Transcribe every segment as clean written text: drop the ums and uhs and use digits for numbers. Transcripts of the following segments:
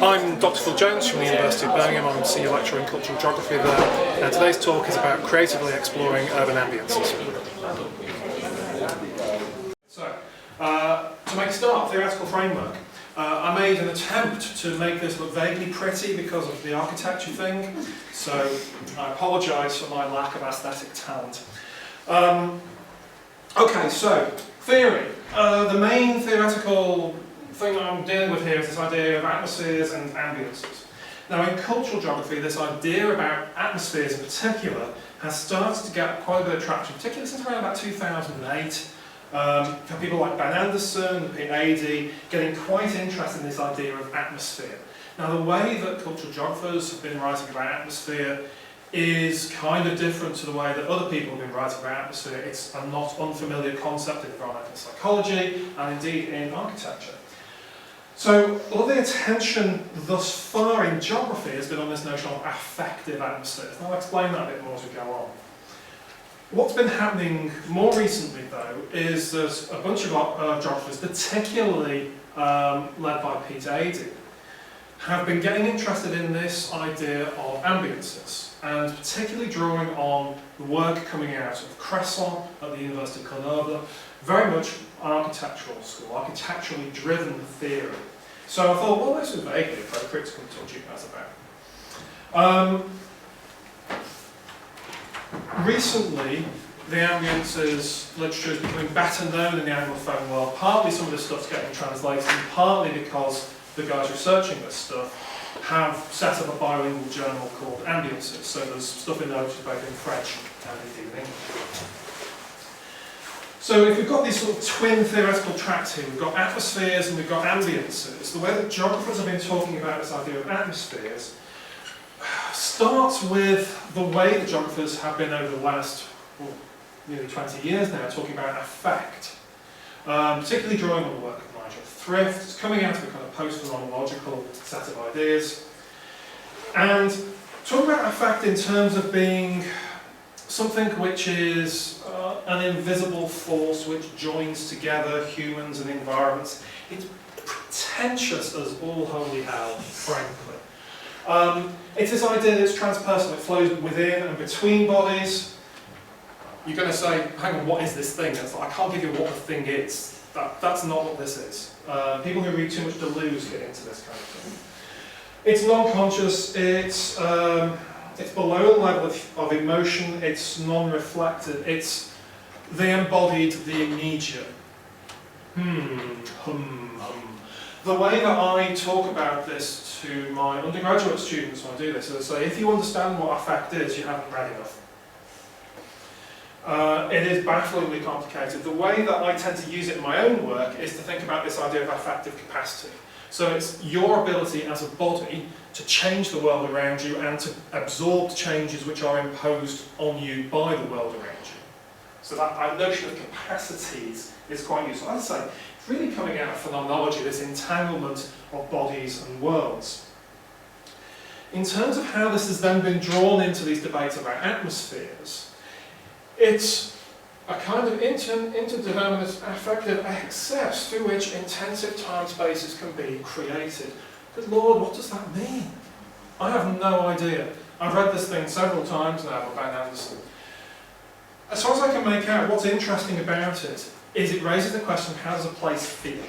I'm Dr. Phil Jones from the University of Birmingham. I'm a senior lecturer in cultural geography there, and today's talk is about creatively exploring urban ambiances. So, to make a start, theoretical framework. I made an attempt to make this look vaguely pretty because of the architecture thing, so I apologise for my lack of aesthetic talent. Okay, so, theory. The main theoretical thing that I'm dealing with here is this idea of atmospheres and ambiances. Now, in cultural geography, this idea about atmospheres in particular has started to get quite a bit of traction, particularly since around about 2008. For people like Ben Anderson, Pete Adey, getting quite interested in this idea of atmosphere. Now, the way that cultural geographers have been writing about atmosphere is kind of different to the way that other people have been writing about atmosphere. It's a not unfamiliar concept in environmental psychology and indeed in architecture. So, a lot of the attention thus far in geography has been on this notion of affective atmospheres. And I'll explain that a bit more as we go on. What's been happening more recently, though, is that a bunch of geographers, particularly led by Pete Adey, have been getting interested in this idea of ambiances, and particularly drawing on the work coming out of Cresson at the University of Grenoble, very much architectural school, architecturally driven theory. So I thought, well, this is vaguely appropriate to come talk to you guys about. Recently, the ambiances literature is becoming better known in the Anglophone world. Partly some of this stuff's getting translated, and partly because the guys researching this stuff have set up a bilingual journal called Ambiances. So there's stuff in there which is both in French and indeed in English. So if we've got these sort of twin theoretical tracks here, we've got atmospheres and we've got ambiances. The way that geographers have been talking about this idea of atmospheres starts with the way the geographers have been over the last nearly 20 years now talking about affect, particularly drawing on the work of Nigel Thrift. It's coming out of a kind of post-phenomenological set of ideas, and talking about affect in terms of being something which is an invisible force which joins together humans and environments. It's pretentious as all holy hell, frankly. It's this idea that it's transpersonal, it flows within and between bodies. You're going to say, hang on, what is this thing? It's like, I can't give you what the thing is. That's not what this is. People who read too much Deleuze get into this kind of thing. It's non-conscious, it's below the level of emotion, it's non-reflective, it's the embodied, the immediate. The way that I talk about this to my undergraduate students when I do this is I say, if you understand what affect is, you haven't read enough. It is bafflingly complicated. The way that I tend to use it in my own work is to think about this idea of affective capacity. So it's your ability as a body to change the world around you and to absorb changes which are imposed on you by the world around you. So that notion of capacities is quite useful. I'd say it's really coming out of phenomenology, this entanglement of bodies and worlds. In terms of how this has then been drawn into these debates about atmospheres, it's a kind of interdeterminate affective excess through which intensive time spaces can be created. Good Lord, what does that mean? I have no idea. I've read this thing several times now by Ben Anderson. As far as I can make out, what's interesting about it is it raises the question of how does a place feel?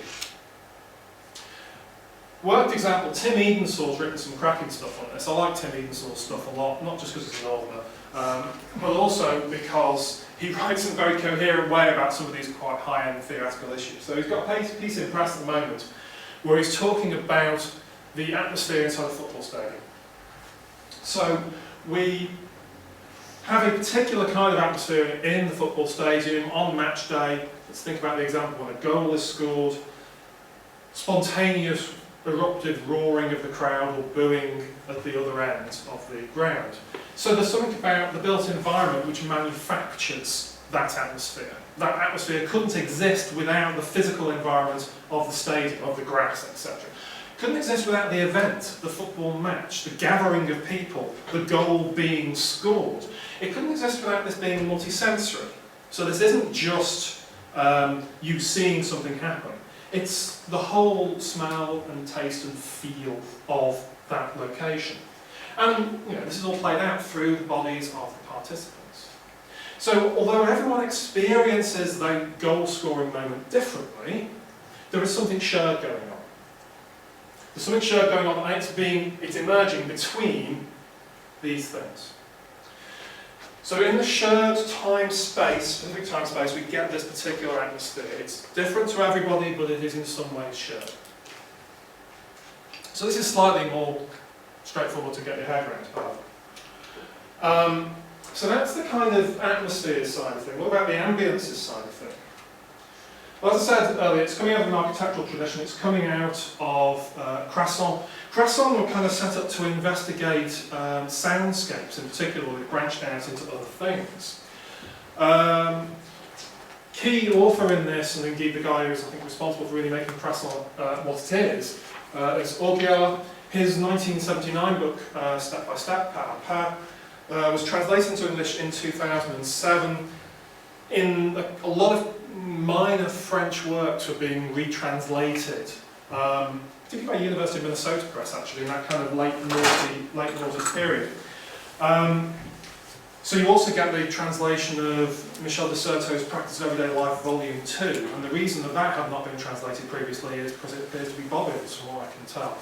Worked example, Tim Edensaw's written some cracking stuff on this. I like Tim Edensaw's stuff a lot, not just because he's an northerner, but also because he writes in a very coherent way about some of these quite high-end theoretical issues. So he's got a piece in press at the moment where he's talking about the atmosphere inside a football stadium. So we have a particular kind of atmosphere in the football stadium on match day. Let's think about the example when a goal is scored, spontaneous eruptive roaring of the crowd or booing at the other end of the ground. So there's something about the built environment which manufactures that atmosphere. That atmosphere couldn't exist without the physical environment of the stadium, of the grass, etc. Couldn't exist without the event, the football match, the gathering of people, the goal being scored. It couldn't exist without this being multisensory. So this isn't just you seeing something happen. It's the whole smell and taste and feel of that location. And this is all played out through the bodies of the participants. So although everyone experiences the goal-scoring moment differently, there is something shared going on. There's something shared going on, and it's emerging between these things. So in the shared specific time space, we get this particular atmosphere. It's different to everybody, but it is in some ways shared. So this is slightly more straightforward to get your head around. So that's the kind of atmosphere side of thing. What about the ambiances side of thing? Well, as I said earlier, it's coming out of an architectural tradition. It's coming out of Crasson. Crasson were kind of set up to investigate soundscapes in particular, that branched out into other things. Key author in this, and indeed the guy who's, I think, responsible for really making Crasson what it is Augier. His 1979 book, Step by Step, Pas à Pas, was translated into English in 2007. In a lot of minor French works were being retranslated, particularly by University of Minnesota Press, actually, in that kind of late noughties period. So you also get the translation of Michel de Certeau's Practice of Everyday Life, Volume 2, and the reason that that had not been translated previously is because it appears to be bobbins, from what I can tell.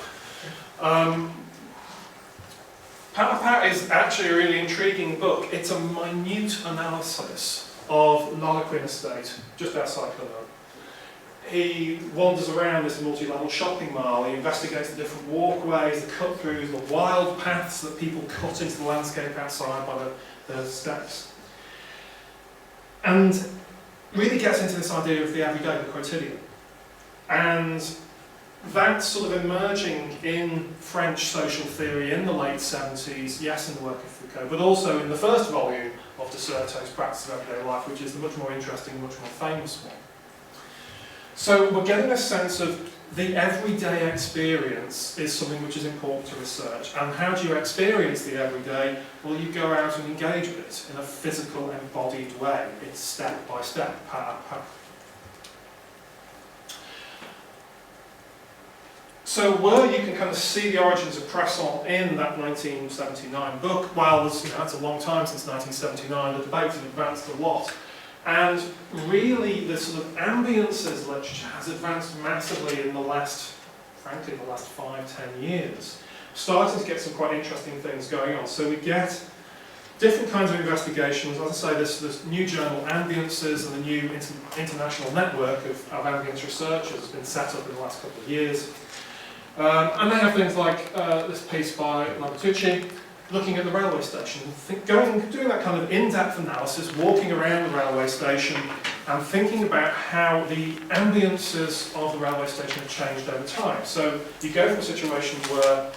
Pas à Pas is actually a really intriguing book. It's a minute analysis of Lalaquin estate, just outside Plymouth. He wanders around this multi-level shopping mall, he investigates the different walkways, the cut-throughs, the wild paths that people cut into the landscape outside by the steps. And really gets into this idea of the everyday, the quotidian. And that's sort of emerging in French social theory in the late 70s, yes, in the work of Foucault, but also in the first volume of de Certeau's Practice of Everyday Life, which is the much more interesting, much more famous one. So we're getting a sense of the everyday experience is something which is important to research. And how do you experience the everyday? Well, you go out and engage with it in a physical, embodied way. It's step by step, pas à pas. So where you can kind of see the origins of Crasson in that 1979 book, well, that's a long time since 1979, the debate has advanced a lot. And really, the sort of ambiances literature has advanced massively in the last 5-10 years. Starting to get some quite interesting things going on. So we get different kinds of investigations. As I say, this new journal, Ambiances, and the new international network of ambience researchers has been set up in the last couple of years. And they have things like this piece by Labertucci, looking at the railway station, doing that kind of in-depth analysis, walking around the railway station and thinking about how the ambiances of the railway station have changed over time. So you go from a situation where,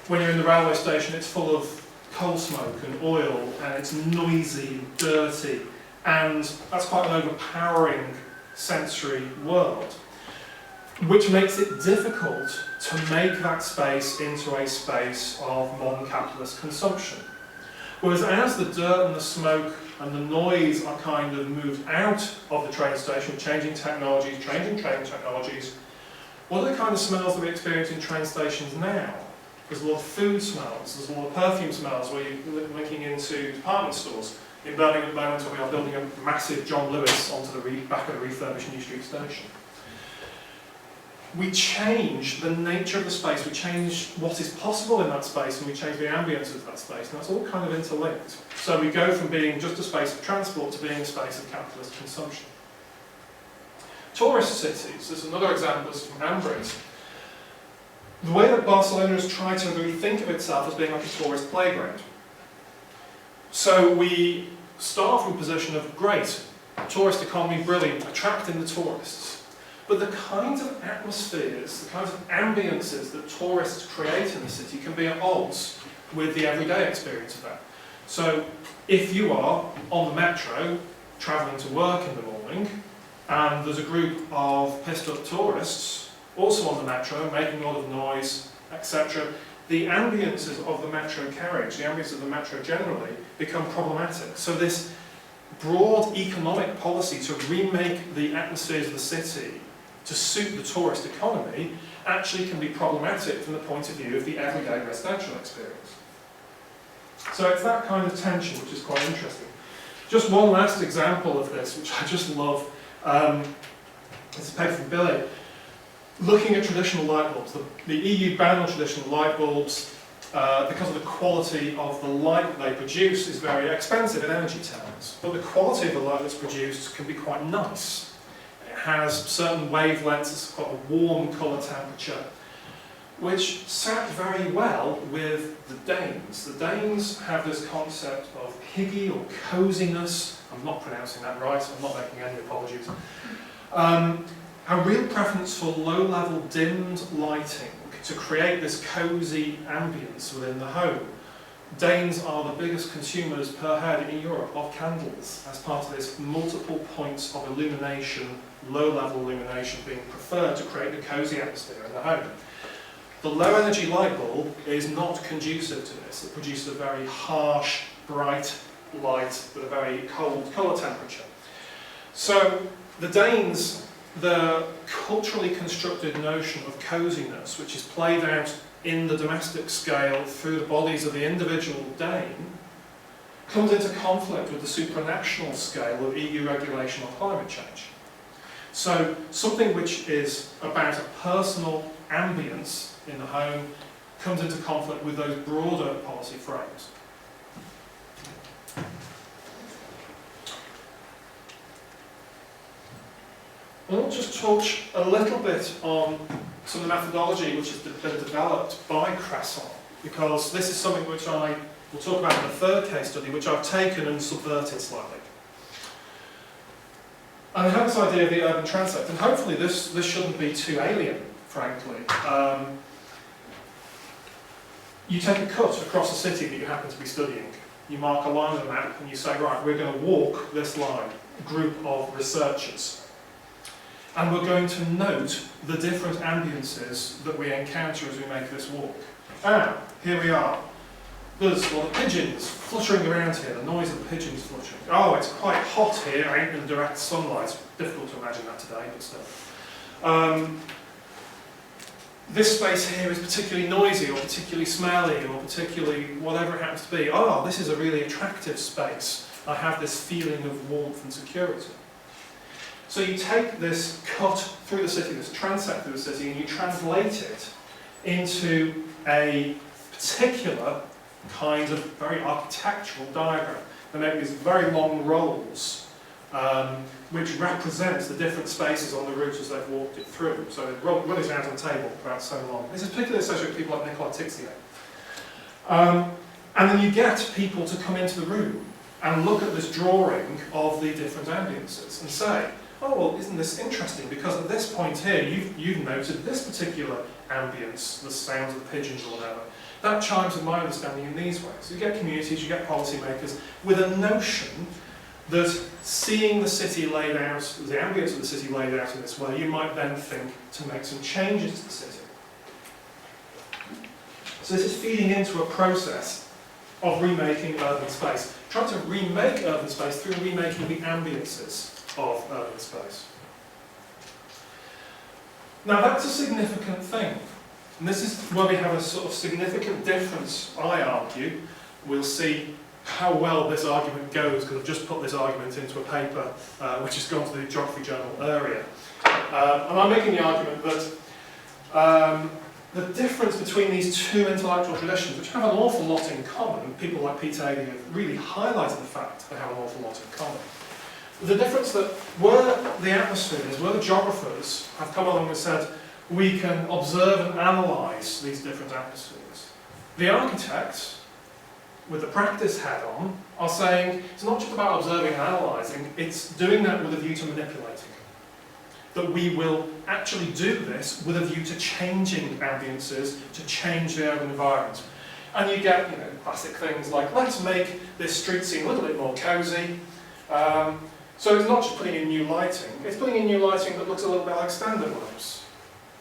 when you're in the railway station, it's full of coal smoke and oil, and it's noisy and dirty, and that's quite an overpowering sensory world, which makes it difficult to make that space into a space of modern capitalist consumption. Whereas as the dirt and the smoke and the noise are kind of moved out of the train station, changing train technologies, what are the kind of smells that we experience in train stations now? There's a lot of food smells, there's a lot of perfume smells where you're linking into department stores. In Birmingham at the moment, we are building a massive John Lewis onto the back of the refurbished New Street station. We change the nature of the space, we change what is possible in that space, and we change the ambience of that space, and that's all kind of interlinked. So we go from being just a space of transport to being a space of capitalist consumption. Tourist cities, there's another example from Ambridge. The way that Barcelona has tried to really think of itself as being like a tourist playground. So we start from a position of, great, tourist economy, brilliant, attracting the tourists. But the kinds of atmospheres, the kinds of ambiances that tourists create in the city can be at odds with the everyday experience of that. So if you are on the metro, travelling to work in the morning, and there's a group of pissed up tourists also on the metro, making a lot of noise, etc., the ambiances of the metro carriage, the ambience of the metro generally, become problematic. So this broad economic policy to remake the atmospheres of the city to suit the tourist economy actually can be problematic from the point of view of the everyday residential experience. So it's that kind of tension which is quite interesting. Just one last example of this, which I just love. It's a paper from Billy. Looking at traditional light bulbs, the EU ban on traditional light bulbs because of the quality of the light they produce is very expensive in energy terms. But the quality of the light that's produced can be quite nice. It has certain wavelengths, it's got a warm colour temperature, which sat very well with the Danes. The Danes have this concept of hygge or coziness. I'm not pronouncing that right, so I'm not making any apologies. A real preference for low-level dimmed lighting to create this cosy ambience within the home. Danes are the biggest consumers per head in Europe of candles as part of this multiple points of illumination, low-level illumination being preferred to create a cosy atmosphere in the home. The low-energy light bulb is not conducive to this. It produces a very harsh, bright light with a very cold colour temperature. So the Danes, the culturally constructed notion of coziness, which is played out in the domestic scale through the bodies of the individual Dane, comes into conflict with the supranational scale of EU regulation on climate change. So something which is about a personal ambience in the home comes into conflict with those broader policy frames. I'll just touch a little bit on some of the methodology which has been developed by Crasson, because this is something which I will talk about in the third case study, which I've taken and subverted slightly. And I have this idea of the urban transect, and hopefully this shouldn't be too alien, frankly. You take a cut across a city that you happen to be studying. You mark a line on the map and you say, right, we're going to walk this line, a group of researchers. And we're going to note the different ambiances that we encounter as we make this walk. Ah, here we are. There's the pigeons fluttering around here, the noise of the pigeons fluttering. Oh, it's quite hot here, out in the direct sunlight. It's difficult to imagine that today, but still. This space here is particularly noisy, or particularly smelly, or particularly whatever it happens to be. Oh, this is a really attractive space. I have this feeling of warmth and security. So you take this cut through the city, this transect through the city, and you translate it into a particular kind of very architectural diagram. They make these very long rolls, which represents the different spaces on the route as they've walked it through. So they run it around on the table about so long. This is particularly associated with people like Nicola Tixier. And then you get people to come into the room and look at this drawing of the different ambiances and say, oh, well, isn't this interesting? Because at this point here, you've noted this particular ambience, the sounds of the pigeons or whatever. That chimes with my understanding in these ways. So you get communities, you get policymakers with a notion that seeing the city laid out, the ambience of the city laid out in this way, you might then think to make some changes to the city. So this is feeding into a process of remaking urban space. Trying to remake urban space through remaking the ambiances of urban space. Now that's a significant thing. And this is where we have a sort of significant difference, I argue. We'll see how well this argument goes, because I've just put this argument into a paper which has gone to the Geography Journal area. And I'm making the argument that the difference between these two intellectual traditions, which have an awful lot in common, people like Peter Adey have really highlighted the fact they have an awful lot in common. The difference that where the atmospheres, where the geographers have come along and said, we can observe and analyse these different atmospheres. The architects, with the practice hat on, are saying it's not just about observing and analysing, it's doing that with a view to manipulating. That we will actually do this with a view to changing ambiances, to change the urban environment. And you get, classic things like, let's make this street scene a little bit more cosy. So it's not just putting in new lighting, it's putting in new lighting that looks a little bit like standard lamps.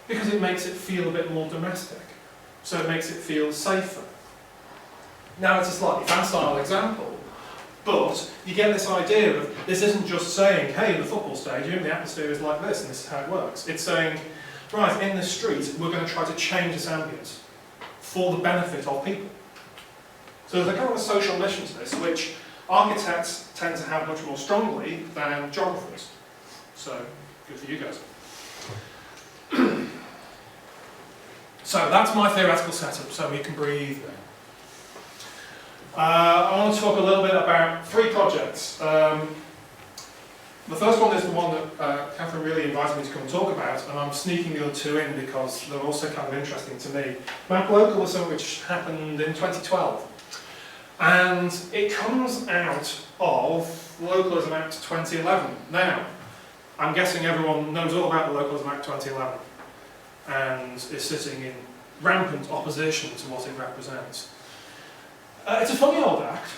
Because it makes it feel a bit more domestic. So it makes it feel safer. Now it's a slightly facile example, But you get this idea of, this isn't just saying, hey, in the football stadium, the atmosphere is like this, and this is how it works. It's saying, right, in the street, we're going to try to change this ambience for the benefit of people. So there's a kind of a social mission to this, which architects tend to have much more strongly than geographers. So, good for you guys. So that's my theoretical setup, so we can breathe. I want to talk a little bit about 3 projects. The first one is the one that Catherine really invited me to come and talk about, and I'm sneaking the other 2 in because they're also kind of interesting to me. MapLocal was something which happened in 2012. And it comes out of Localism Act 2011. Now, I'm guessing everyone knows all about the Localism Act 2011 and is sitting in rampant opposition to what it represents. It's a funny old act.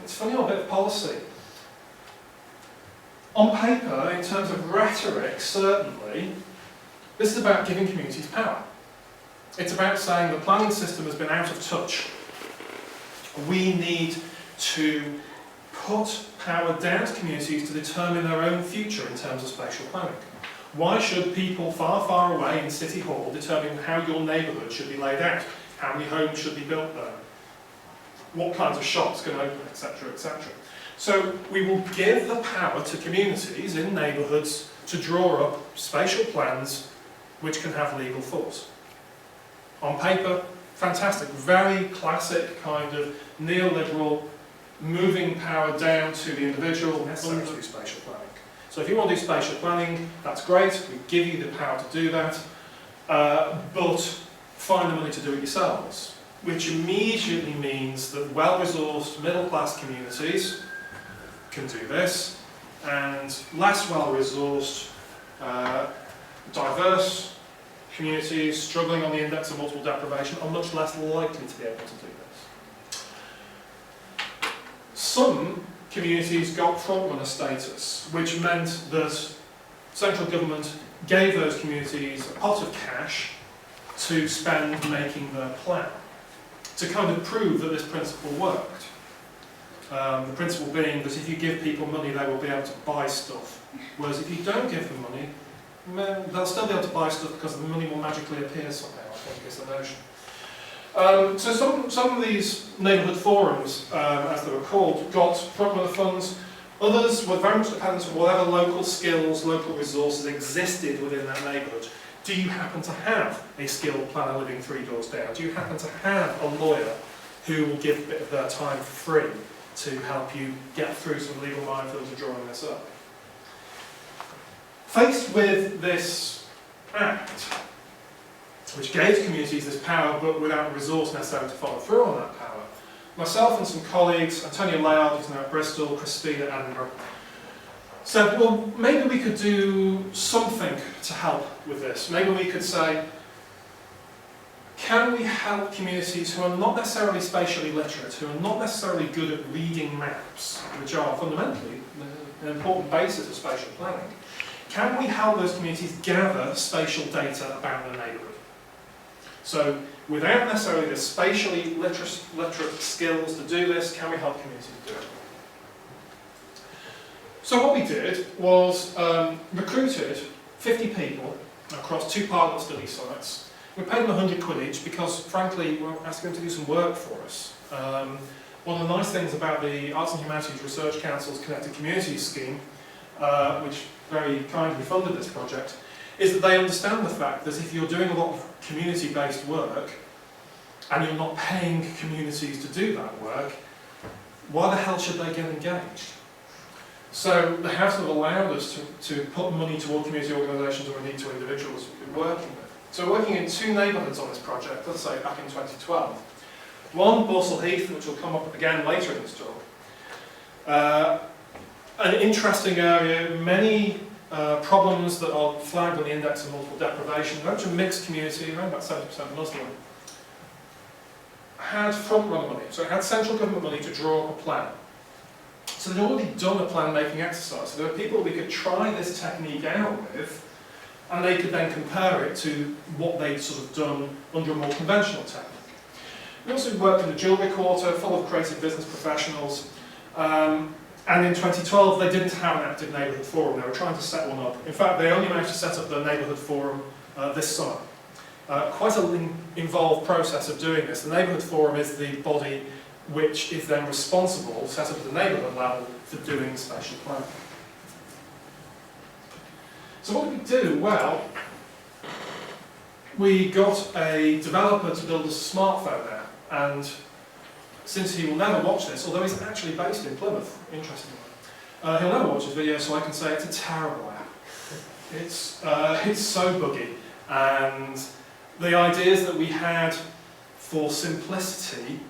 It's a funny old bit of policy. On paper, in terms of rhetoric, certainly, this is about giving communities power. It's about saying the planning system has been out of touch. We need to put power down to communities to determine their own future in terms of spatial planning. Why should people far, far away in City Hall determine how your neighbourhood should be laid out? How many homes should be built there? What kinds of shops can open, etc., etc. So we will give the power to communities in neighbourhoods to draw up spatial plans which can have legal force. On paper, fantastic, very classic kind of neoliberal moving power down to the individual necessary to do spatial planning. So if you want to do spatial planning, that's great, we give you the power to do that, but find the money to do it yourselves, which immediately means that well-resourced middle-class communities can do this, and less well-resourced, diverse communities struggling on the index of multiple deprivation are much less likely to be able to do this. Some communities got front-runner status, which meant that central government gave those communities a pot of cash to spend making their plan, to kind of prove that this principle worked. The principle being that if you give people money, they will be able to buy stuff, whereas if you don't give them money, they'll still be able to buy stuff because the money will magically appear somehow, I think is the notion. So some of these neighbourhood forums, as they were called, got front-runner funds. Others were very much dependent on whatever local skills, local resources existed within that neighbourhood. Do you happen to have a skilled planner living 3 doors down? Do you happen to have a lawyer who will give a bit of their time for free to help you get through some legal minefields of drawing this up? Faced with this act, which gave communities this power but without the resource necessary to follow through on that power, myself and some colleagues, Antonio Layard, who's now at Bristol, Christine at Edinburgh, said, well, maybe we could do something to help with this. Maybe we could say, can we help communities who are not necessarily spatially literate, who are not necessarily good at reading maps, which are fundamentally an important basis of spatial planning, can we help those communities gather spatial data about their neighbourhood? So, without necessarily the spatially literate skills to do this, can we help communities do it? So what we did was recruited 50 people across 2 pilot study sites. We paid them 100 quid each because, frankly, we were asking them to do some work for us. One of the nice things about the Arts and Humanities Research Council's Connected Communities scheme, which very kindly funded this project, is that they understand the fact that if you're doing a lot of community-based work and you're not paying communities to do that work, why the hell should they get engaged? So they have sort of allowed us to put money toward community organisations or indeed to individuals we're working with. So we're working in 2 neighbourhoods on this project, let's say back in 2012. One, Borsall Heath, which will come up again later in this talk. An interesting area, many problems that are flagged on the index of multiple deprivation, very much a mixed community, around about 70% Muslim, had front-runner money, so it had central government money to draw up a plan. So they'd already done a plan-making exercise, so there were people we could try this technique out with, and they could then compare it to what they'd sort of done under a more conventional technique. We also worked in the Jewellery Quarter, full of creative business professionals, And in 2012, they didn't have an active neighbourhood forum. They were trying to set one up. In fact, they only managed to set up the neighbourhood forum this summer. Quite an involved process of doing this. The neighbourhood forum is the body which is then responsible, set up at the neighbourhood level, for doing spatial planning. So what did we do? Well, we got a developer to build a smartphone app, and since he will never watch this, although he's actually based in Plymouth, interestingly, he'll never watch this video, so I can say it's a terrible app. It's so buggy, and the ideas that we had for simplicity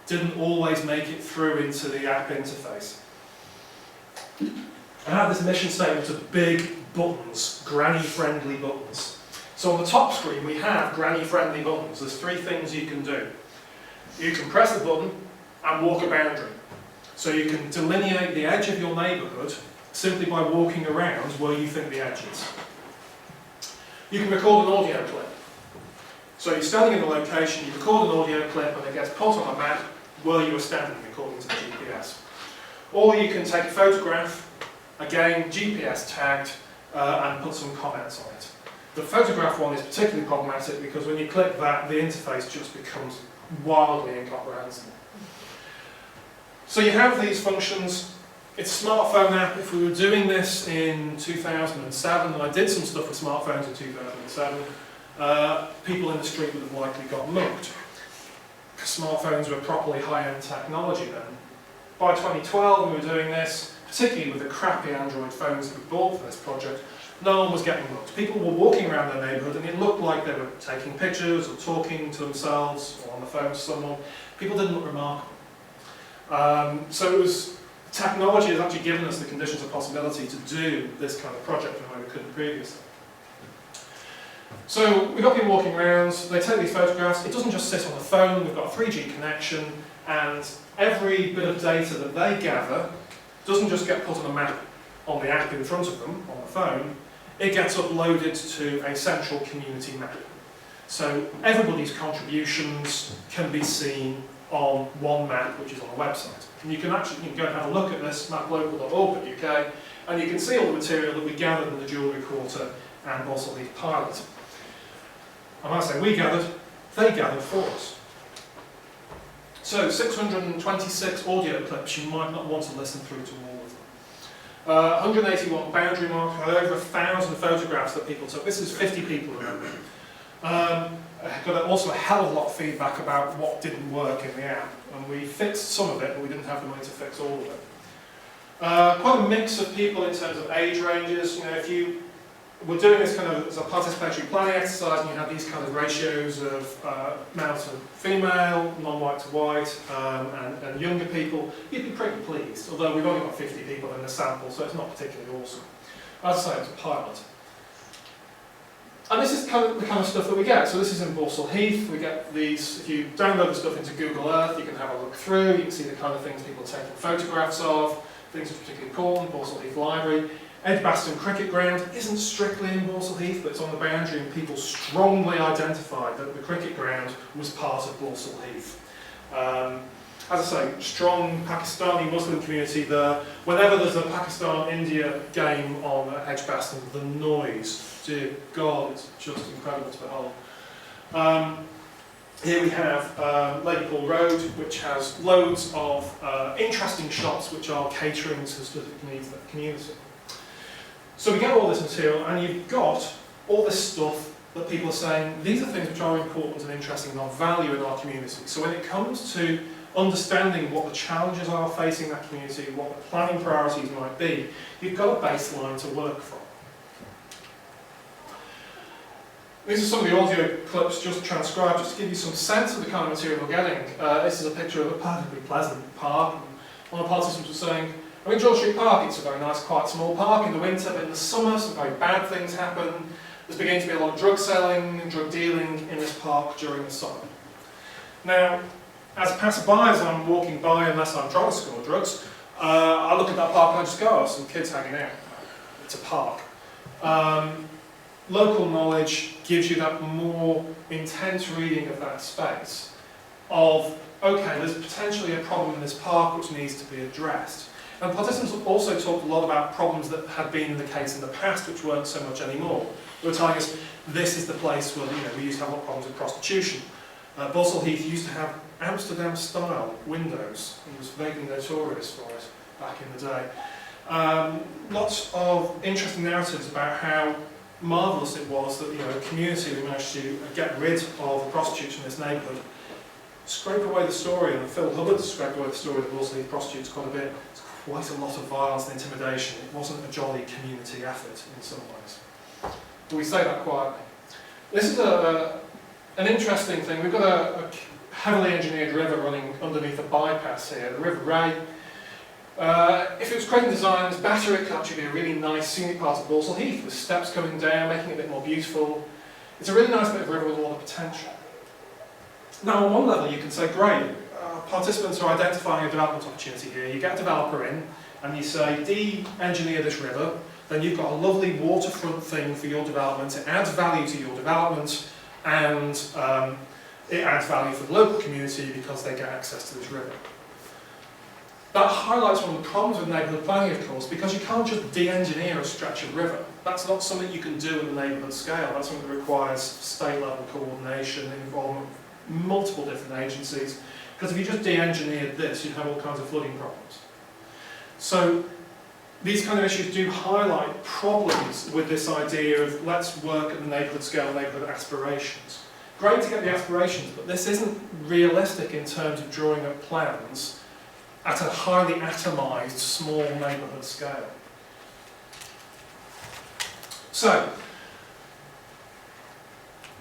didn't always make it through into the app interface. I have this mission statement of big buttons, granny-friendly buttons. So on the top screen we have granny-friendly buttons. There's three things you can do. You can press the button and walk a boundary. So you can delineate the edge of your neighbourhood simply by walking around where you think the edge is. You can record an audio clip. So you're standing in a location, you record an audio clip and it gets put on a map where you are standing according to the GPS. Or you can take a photograph, again GPS tagged, and put some comments on it. The photograph one is particularly problematic because when you click that, the interface just becomes wildly incomprehensible. So you have these functions. It's a smartphone app. If we were doing this in 2007, and I did some stuff with smartphones in 2007, people in the street would have likely got mugged. Smartphones were properly high-end technology then. By 2012, we were doing this, particularly with the crappy Android phones that we bought for this project. No one was getting mugged. People were walking around their neighbourhood and it looked like they were taking pictures or talking to themselves or on the phone to someone. People didn't look remarkable. So it was, technology has actually given us the conditions of possibility to do this kind of project in a way we couldn't previously. So we've got people walking around, they take these photographs. It doesn't just sit on the phone, we've got a 3G connection, and every bit of data that they gather doesn't just get put on a map on the app in front of them, on the phone, it gets uploaded to a central community map. So everybody's contributions can be seen on one map, which is on a website. And you can go and have a look at this, maplocal.org.uk, and you can see all the material that we gathered in the Jewellery Quarter and Balsall Heath pilot. And when I say we gathered, they gathered for us. So 626 audio clips, you might not want to listen through to all of them. 181 boundary marks, over 1,000 photographs that people took. This is 50 people, remember. Got also a hell of a lot of feedback about what didn't work in the app. And we fixed some of it, but we didn't have the money to fix all of it. Quite a mix of people in terms of age ranges. You know, if you were doing this kind of as a participatory planning exercise and you had these kind of ratios of male to female, non-white to white, and younger people, you'd be pretty pleased. Although we've only got 50 people in the sample, so it's not particularly awesome. As I say, it's a pilot. And this is the kind of stuff that we get. So this is in Balsall Heath. We get these, if you download the stuff into Google Earth, you can have a look through, you can see the kind of things people are taking photographs of, things that are particularly important, Balsall Heath Library. Edgbaston Cricket Ground isn't strictly in Balsall Heath, but it's on the boundary, and people strongly identified that the cricket ground was part of Balsall Heath. As I say, strong Pakistani Muslim community there. Whenever there's a Pakistan-India game on Edgbaston, the noise, dear God, it's just incredible to behold. Here we have Lady Paul Road, which has loads of interesting shots which are catering to specific needs of the community. So we get all this material, and you've got all this stuff that people are saying, these are things which are important and interesting and of value in our community. So when it comes to understanding what the challenges are facing that community, what the planning priorities might be, you've got a baseline to work from. These are some of the audio clips just transcribed, just to give you some sense of the kind of material we're getting. This is a picture of a perfectly pleasant park. One of the participants was saying, I'm in George Street Park. It's a very nice, quite small park in the winter, but in the summer some very bad things happen. There's beginning to be a lot of drug selling and drug dealing in this park during the summer. Now, as a passerby, as I'm walking by, unless I'm trying to score drugs, I look at that park and I just go, oh, some kids hanging out. It's a park. Local knowledge gives you that more intense reading of that space. of, okay, there's potentially a problem in this park which needs to be addressed. And participants also talked a lot about problems that had been the case in the past, which weren't so much anymore. They were telling us, this is the place where we used to have a lot of problems with prostitution. Balsall Heath used to have Amsterdam-style windows. It was vaguely notorious for it back in the day. Lots of interesting narratives about how marvellous it was that a community who managed to get rid of the prostitutes from this neighbourhood, scrape away the story, and Phil Hubbard scraped away the story of the Balsall Heath prostitutes quite a bit. It's quite a lot of violence and intimidation. It wasn't a jolly community effort in some ways. But we say that quietly. This is an interesting thing. We've got a heavily engineered river running underneath a bypass here, the River Ray. If it was creating designs better, it could actually be a really nice scenic part of Balsall Heath with steps coming down, making it a bit more beautiful. It's a really nice bit of river with a lot of potential. Now, on one level, you can say, great, participants are identifying a development opportunity here. You get a developer in, and you say, de-engineer this river, then you've got a lovely waterfront thing for your development. It adds value to your development, and it adds value for the local community because they get access to this river. That highlights one of the problems with neighbourhood planning, of course, because you can't just de-engineer a stretch of river. That's not something you can do at the neighbourhood scale. That's something that requires state-level coordination, involvement of multiple different agencies. Because if you just de-engineered this, you'd have all kinds of flooding problems. So these kind of issues do highlight problems with this idea of let's work at the neighbourhood scale, neighbourhood aspirations. Great to get the aspirations, but this isn't realistic in terms of drawing up plans at a highly atomised, small neighbourhood scale. So,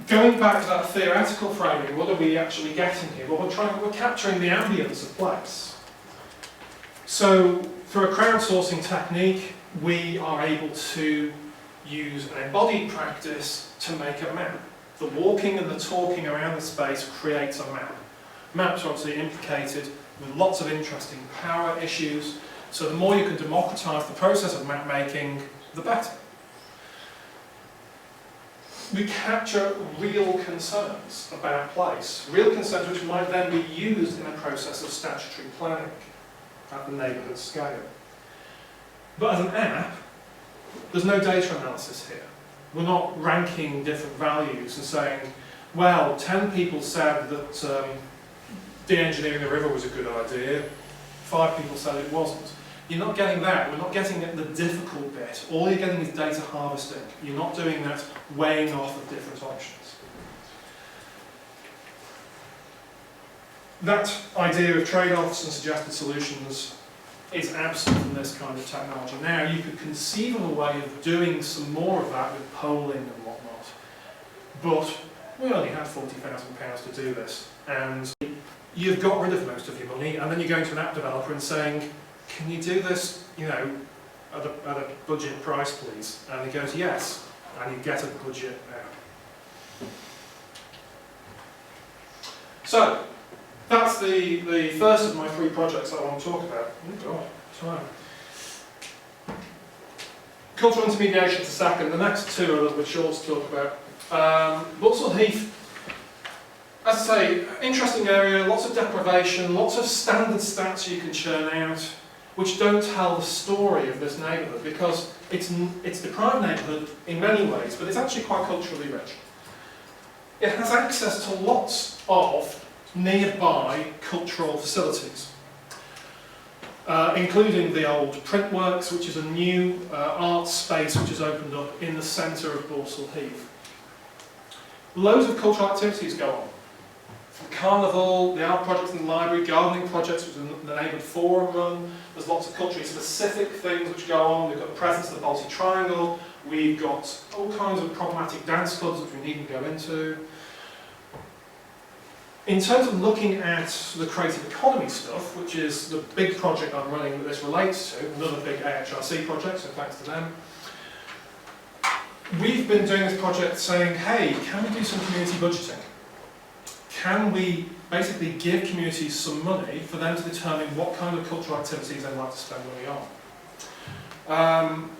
going back to that theoretical framing, what are we actually getting here? Well, we're capturing the ambience of place. So, through a crowdsourcing technique, we are able to use an embodied practice to make a map. The walking and the talking around the space creates a map. Maps are obviously implicated with lots of interesting power issues, so the more you can democratise the process of map making, the better. We capture real concerns about place, real concerns which might then be used in a process of statutory planning at the neighbourhood scale. But as an app, there's no data analysis here. We're not ranking different values and saying, well, 10 people said that de-engineering the river was a good idea, 5 people said it wasn't. You're not getting that. We're not getting at the difficult bit. All you're getting is data harvesting. You're not doing that weighing off of different options. That idea of trade-offs and suggested solutions is absent from this kind of technology. Now, you could conceive of a way of doing some more of that with polling and whatnot, but we only had £40,000 to do this, and you've got rid of most of your money, and then you're going to an app developer and saying, can you do this, at a budget price, please? And he goes, yes, and you get a budget app. So, that's the first of my 3 projects I want to talk about. Oh God, time. Cultural intermediation is the second. The next 2 are a little bit short to talk about. Balsall Heath, as I say, interesting area, lots of deprivation, lots of standard stats you can churn out, which don't tell the story of this neighbourhood, because it's a deprived neighbourhood in many ways, but it's actually quite culturally rich. It has access to lots of nearby cultural facilities, including the old Printworks, which is a new art space which has opened up in the centre of Balsall Heath. Loads of cultural activities go on. The carnival, the art projects in the library, gardening projects which the neighbourhood forum run. There's lots of culturally specific things which go on. We've got the presence of the Baltic Triangle. We've got all kinds of problematic dance clubs which we needn't go into. In terms of looking at the creative economy stuff, which is the big project I'm running that this relates to, another big AHRC project, so thanks to them, we've been doing this project saying, hey, can we do some community budgeting? Can we basically give communities some money for them to determine what kind of cultural activities they'd like to spend money on?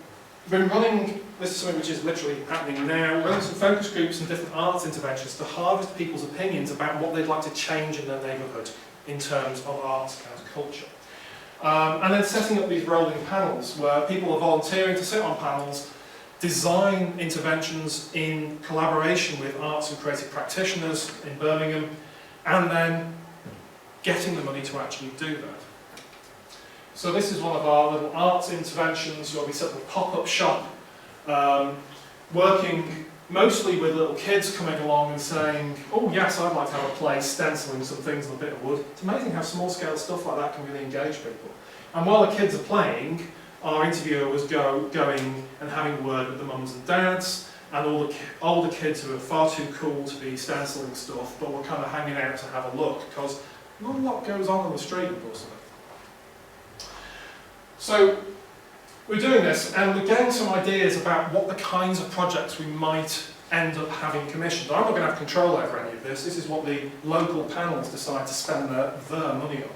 been running, this is something which is literally happening now, running some focus groups and different arts interventions to harvest people's opinions about what they'd like to change in their neighbourhood in terms of arts and culture. And then setting up these rolling panels where people are volunteering to sit on panels, design interventions in collaboration with arts and creative practitioners in Birmingham, and then getting the money to actually do that. So this is one of our little arts interventions where we set up a pop-up shop, working mostly with little kids coming along and saying, oh yes, I'd like to have a play stenciling some things on a bit of wood. It's amazing how small-scale stuff like that can really engage people. And while the kids are playing, our interviewer was going and having a word with the mums and dads, and all the older kids who are far too cool to be stenciling stuff, but were kind of hanging out to have a look, because not a lot goes on the street, of course. So we're doing this, and we're getting some ideas about what the kinds of projects we might end up having commissioned. I'm not going to have control over any of this. This is what the local panels decide to spend their money on.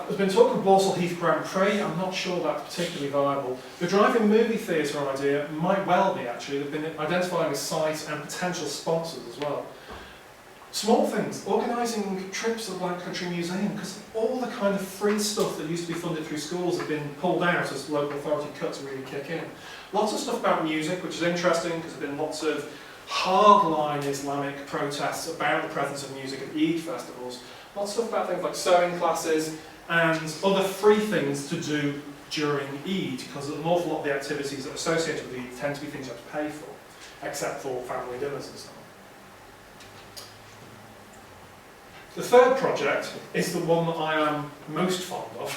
There's been talk of Borsal Heath Grand Prix. I'm not sure that's particularly viable. The drive-in movie theatre idea might well be, actually. They've been identifying a site and potential sponsors as well. Small things, organising trips to the Black Country Museum, because all the kind of free stuff that used to be funded through schools have been pulled out as local authority cuts really kick in. Lots of stuff about music, which is interesting, because there have been lots of hardline Islamic protests about the presence of music at Eid festivals. Lots of stuff about things like sewing classes and other free things to do during Eid, because an awful lot of the activities that are associated with Eid tend to be things you have to pay for, except for family dinners and so on. The third project is the one that I am most fond of.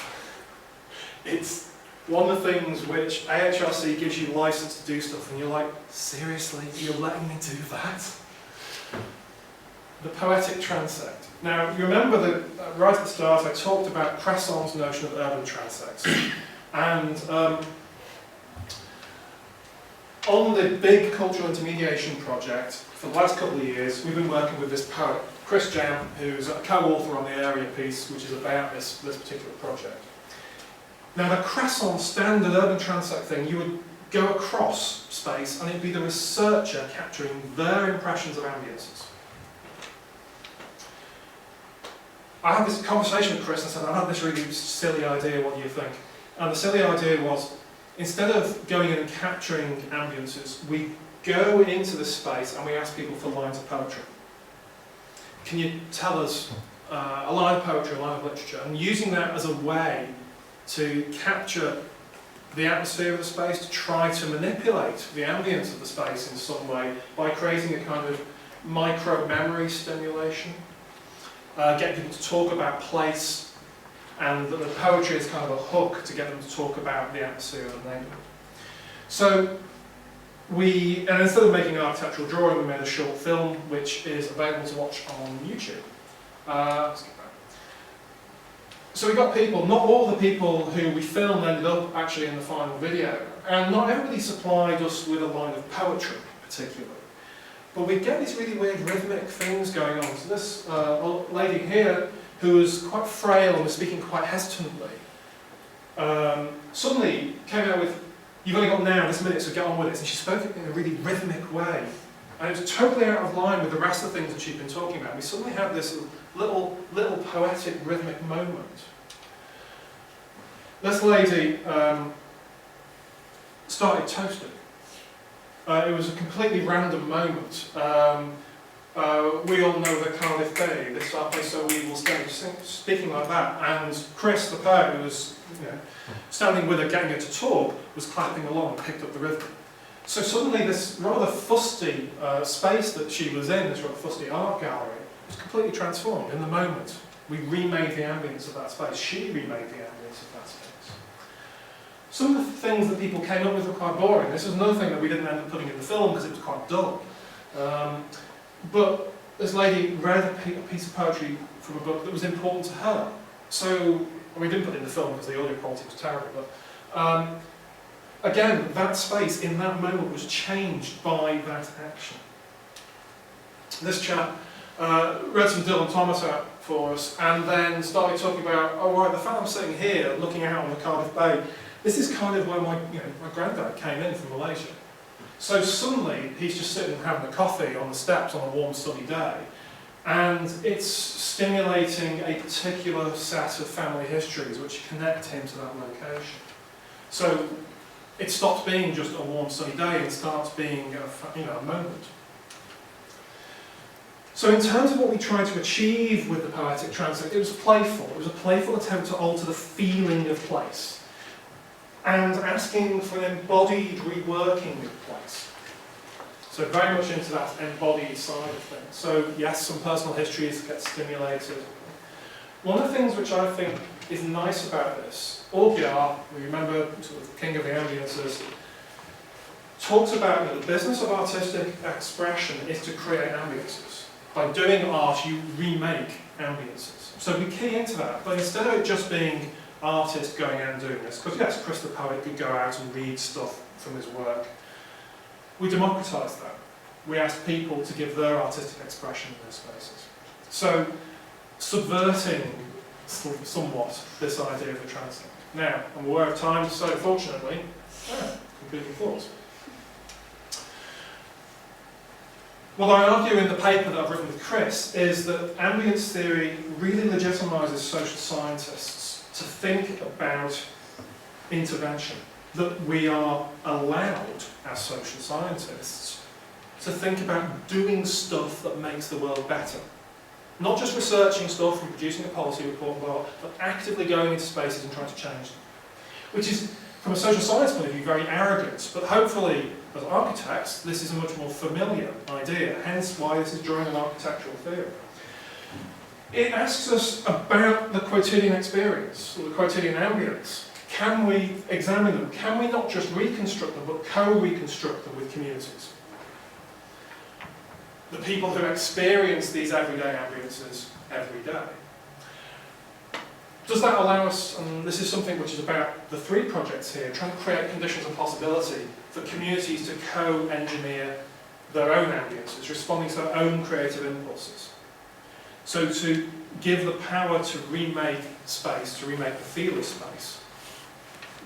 It's one of the things which AHRC gives you license to do stuff, and you're like, seriously, you're letting me do that? The Poetic Transect. Now, you remember that right at the start I talked about Cresson's notion of urban transects. And on the big cultural intermediation project, for the last couple of years, we've been working with this poet, Chris Jam, who's a co-author on the area piece, which is about this particular project. Now, the Cresson standard urban transect thing, you would go across space and it'd be the researcher capturing their impressions of ambiances. I had this conversation with Chris and said, I had this really silly idea, what do you think? And the silly idea was, instead of going in and capturing ambiances, we go into the space and we ask people for lines of poetry. Can you tell us a line of poetry, a line of literature, and using that as a way to capture the atmosphere of the space, to try to manipulate the ambience of the space in some way by creating a kind of micro-memory stimulation, get people to talk about place, and the poetry is kind of a hook to get them to talk about the atmosphere of the neighbourhood. So and instead of making an architectural drawing, we made a short film which is available to watch on YouTube. Let's get back. So we got people, not all the people who we filmed ended up actually in the final video, and not everybody supplied us with a line of poetry particularly. But we get these really weird rhythmic things going on. So this lady here, who was quite frail and was speaking quite hesitantly, suddenly came out with, "You've only got now this minute, so get on with it." And she spoke in a really rhythmic way. And it was totally out of line with the rest of the things that she'd been talking about. We suddenly had this little poetic rhythmic moment. This lady started toasting. It was a completely random moment. We all know the Cardiff Bay, this our place so we will stay, speaking like that. And Chris, the poet, who was standing with her, getting her to talk, was clapping along and picked up the rhythm. So suddenly this rather fusty space that she was in, this rather fusty art gallery, was completely transformed in the moment. We remade the ambience of that space. She remade the ambience of that space. Some of the things that people came up with were quite boring. This was another thing that we didn't end up putting in the film because it was quite dull. But this lady read a piece of poetry from a book that was important to her. So, we didn't put it in the film because the audio quality was terrible, but again, that space in that moment was changed by that action. This chap read some Dylan Thomas out for us and then started talking about, oh right, the fact I'm sitting here looking out on the Cardiff Bay, This is kind of where my granddad came in from Malaysia. So suddenly he's just sitting having a coffee on the steps on a warm sunny day, and it's stimulating a particular set of family histories which connect him to that location. So it stops being just a warm sunny day and starts being a moment. So in terms of what we tried to achieve with the Poetic Transect, it was playful. It was a playful attempt to alter the feeling of place and asking for an embodied reworking of place. So very much into that embodied side of things. So yes, some personal histories get stimulated. One of the things which I think is nice about this, Augier, we remember sort of the king of the Ambiances, talks about the business of artistic expression is to create ambiances. By doing art, you remake ambiances. So we key into that, but instead of it just being artists going out and doing this, because yes, Chris the poet could go out and read stuff from his work, we democratised that. We asked people to give their artistic expression in their spaces. So, subverting somewhat this idea of the transect. Now, I'm aware of time, so fortunately, concluding thoughts. What I argue in the paper that I've written with Chris is that ambience theory really legitimises social scientists to think about intervention, that we are allowed as social scientists to think about doing stuff that makes the world better. Not just researching stuff and producing a policy report, but actively going into spaces and trying to change them. Which is, from a social science point of view, very arrogant, but hopefully, as architects, this is a much more familiar idea, hence why this is drawing an architectural theory. It asks us about the quotidian experience, or the quotidian ambience. Can we examine them? Can we not just reconstruct them, but co-reconstruct them with communities? The people who experience these everyday ambiences every day. Does that allow us, and this is something which is about the three projects here, trying to create conditions of possibility for communities to co-engineer their own ambiences, responding to their own creative impulses. So to give the power to remake space, to remake the feel of space,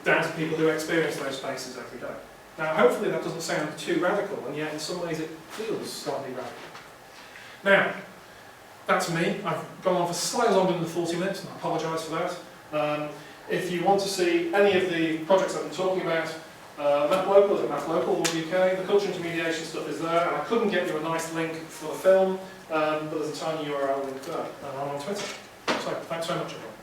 down to people who experience those spaces every day. Now, hopefully that doesn't sound too radical, and yet in some ways it feels slightly radical. Now, that's me. I've gone on for slightly longer than 40 minutes, and I apologise for that. If you want to see any of the projects I've been talking about, MapLocal is at MapLocal.uk. The culture intermediation stuff is there, and I couldn't get you a nice link for the film, but there's a tiny URL link there, and I'm on Twitter. So, thanks very much, everyone.